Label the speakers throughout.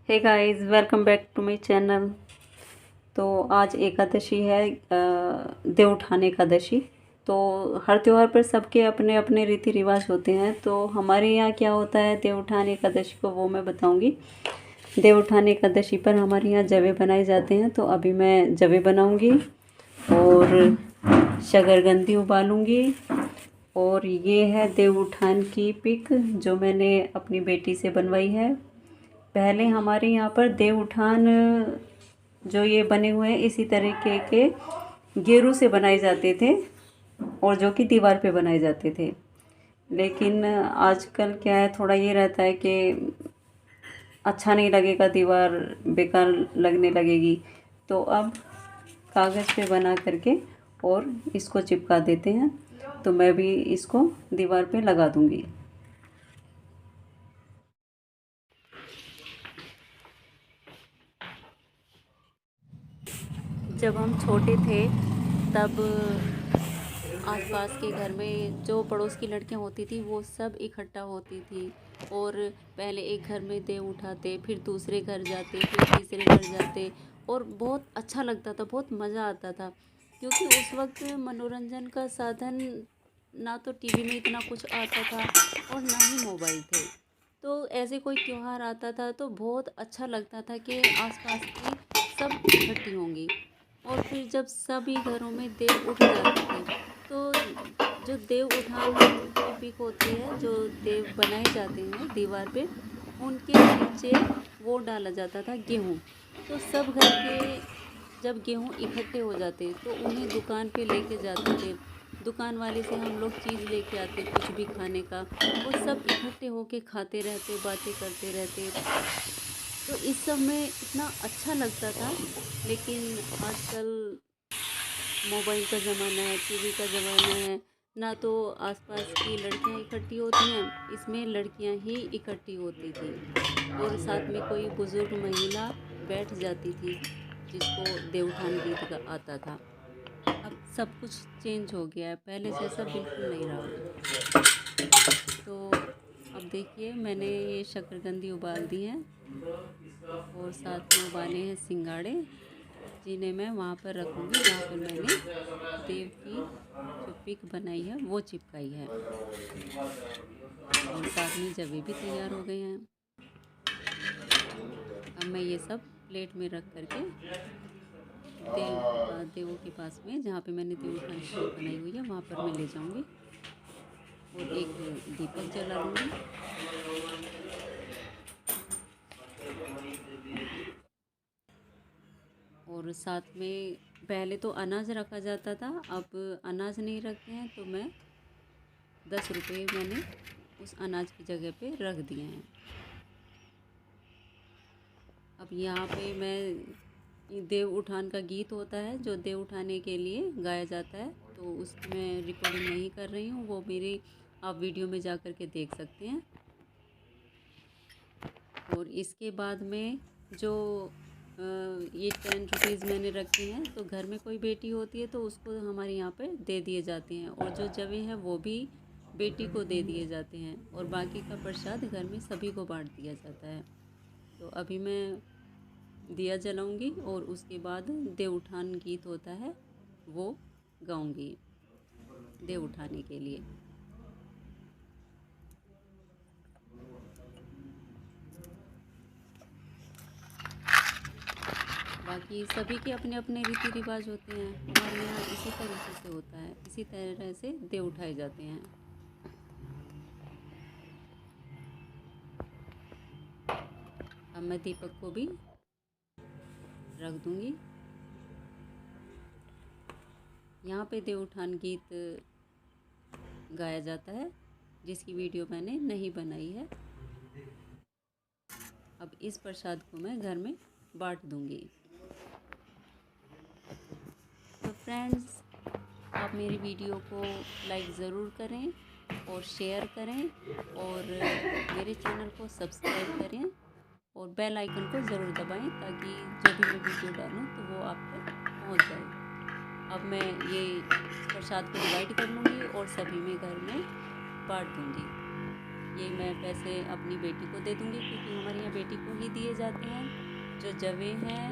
Speaker 1: Hey guys, welcome back to my channel. तो आज एकादशी है, देवउठान एकादशी। तो हर त्योहार पर सबके अपने अपने रीति रिवाज होते हैं। तो हमारे यहाँ क्या होता है देवउठान एकादशी को, वो मैं बताऊंगी। देवउठान एकादशी पर हमारे यहाँ जवे बनाए जाते हैं। तो अभी मैं जवे बनाऊंगी और शकरकंदी उबालूंगी। और ये है देवउठान की पिक जो मैंने अपनी बेटी से बनवाई है। पहले हमारे यहाँ पर देवउठान जो ये बने हुए हैं इसी तरीके के गेरू से बनाए जाते थे और जो कि दीवार पे बनाए जाते थे। लेकिन आजकल क्या है, थोड़ा ये रहता है कि अच्छा नहीं लगेगा, दीवार बेकार लगने लगेगी। तो अब कागज़ पे बना करके और इसको चिपका देते हैं। तो मैं भी इसको दीवार पे लगा दूंगी। जब हम छोटे थे तब आसपास के घर में जो पड़ोस की लड़कियां होती थी वो सब इकट्ठा होती थी। और पहले एक घर में देव उठाते, फिर दूसरे घर जाते, फिर तीसरे घर जाते। और बहुत अच्छा लगता था, बहुत मज़ा आता था। क्योंकि उस वक्त मनोरंजन का साधन ना तो टीवी में इतना कुछ आता था और ना ही मोबाइल थे। तो ऐसे कोई त्योहार आता था तो बहुत अच्छा लगता था कि आसपास की सब इकट्ठी होंगी। और फिर जब सभी घरों में देव उठ जाते थे तो जो देव उठान की पिक होती है, जो देव बनाए जाते हैं दीवार पे, उनके नीचे वो डाला जाता था गेहूँ। तो सब घर के जब गेहूँ इकट्ठे हो जाते तो उन्हें दुकान पे लेके जाते थे। दुकान वाले से हम लोग चीज़ लेके आते कुछ भी खाने का, और सब इकट्ठे होके खाते रहते, बातें करते रहते। तो इस सब में इतना अच्छा लगता था। लेकिन आजकल मोबाइल का ज़माना है, टीवी का ज़माना है। ना तो आसपास की लड़कियां इकट्ठी होती हैं, इसमें लड़कियां ही इकट्ठी होती थी। और साथ में कोई बुज़ुर्ग महिला बैठ जाती थी जिसको देवउठान गीत का आता था। अब सब कुछ चेंज हो गया है, पहले जैसा बिल्कुल नहीं रहा। तो अब देखिए, मैंने ये शकरकंदी उबाल दी है और साथ में उबाले हैं सिंगाड़े, जिन्हें मैं वहाँ पर रखूँगी जहाँ पर मैंने देव की जो पिक बनाई है वो चिपकाई है। और साथ में जवे भी तैयार हो गए हैं। अब मैं ये सब प्लेट में रख करके देवों के पास में, जहाँ पे मैंने देवउठान की पिक बनाई हुई है, वहाँ पर मैं ले जाऊँगी और एक दीपक जला लूँगी। और साथ में पहले तो अनाज रखा जाता था, अब अनाज नहीं रखते हैं। तो मैं 10 रुपये मैंने उस अनाज की जगह पे रख दिए हैं। अब यहाँ पे मैं देव उठान का गीत होता है जो देव उठाने के लिए गाया जाता है, तो उसकी मैं रिकॉर्डिंग नहीं कर रही हूँ, वो मेरी आप वीडियो में जा कर के देख सकते हैं। और इसके बाद में जो ये 10 रुपीज़ मैंने रखे हैं, तो घर में कोई बेटी होती है तो उसको हमारे यहाँ पे दे दिए जाते हैं। और जो जवे हैं वो भी बेटी को दे दिए जाते हैं, और बाकी का प्रसाद घर में सभी को बांट दिया जाता है। तो अभी मैं दिया जलाऊंगी और उसके बाद देव उठान गीत होता है वो गाऊंगी देव उठाने के लिए। बाकी सभी के अपने अपने रीति रिवाज होते हैं, हमारे यहाँ इसी तरीके से होता है, इसी तरह से देव उठाए जाते हैं। अब मैं दीपक को भी रख दूंगी। यहाँ पे देव उठान गीत गाया जाता है जिसकी वीडियो मैंने नहीं बनाई है। अब इस प्रसाद को मैं घर में बांट दूंगी। तो फ्रेंड्स, आप मेरी वीडियो को लाइक ज़रूर करें और शेयर करें, और मेरे चैनल को सब्सक्राइब करें और बेल आइकन को ज़रूर दबाएं, ताकि जब भी मैं वीडियो डालूं तो वो आप तक पहुंच जाए। अब मैं ये प्रसाद को डिवाइड कर लूँगी और सभी में घर में बांट दूँगी। ये मैं पैसे अपनी बेटी को दे दूँगी, क्योंकि हमारे यहाँ बेटी को ही दिए जाते हैं। जो जवे हैं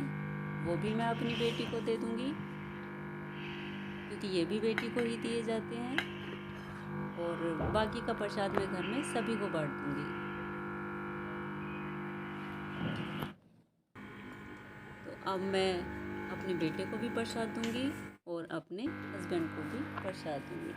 Speaker 1: वो भी मैं अपनी बेटी को दे दूँगी, क्योंकि ये भी बेटी को ही दिए जाते हैं। और बाकी का प्रसाद मैं घर में सभी को बांट दूँगी। तो अब मैं अपने बेटे को भी प्रसाद दूँगी और अपने हस्बैंड को भी प्रसाद दूँगी।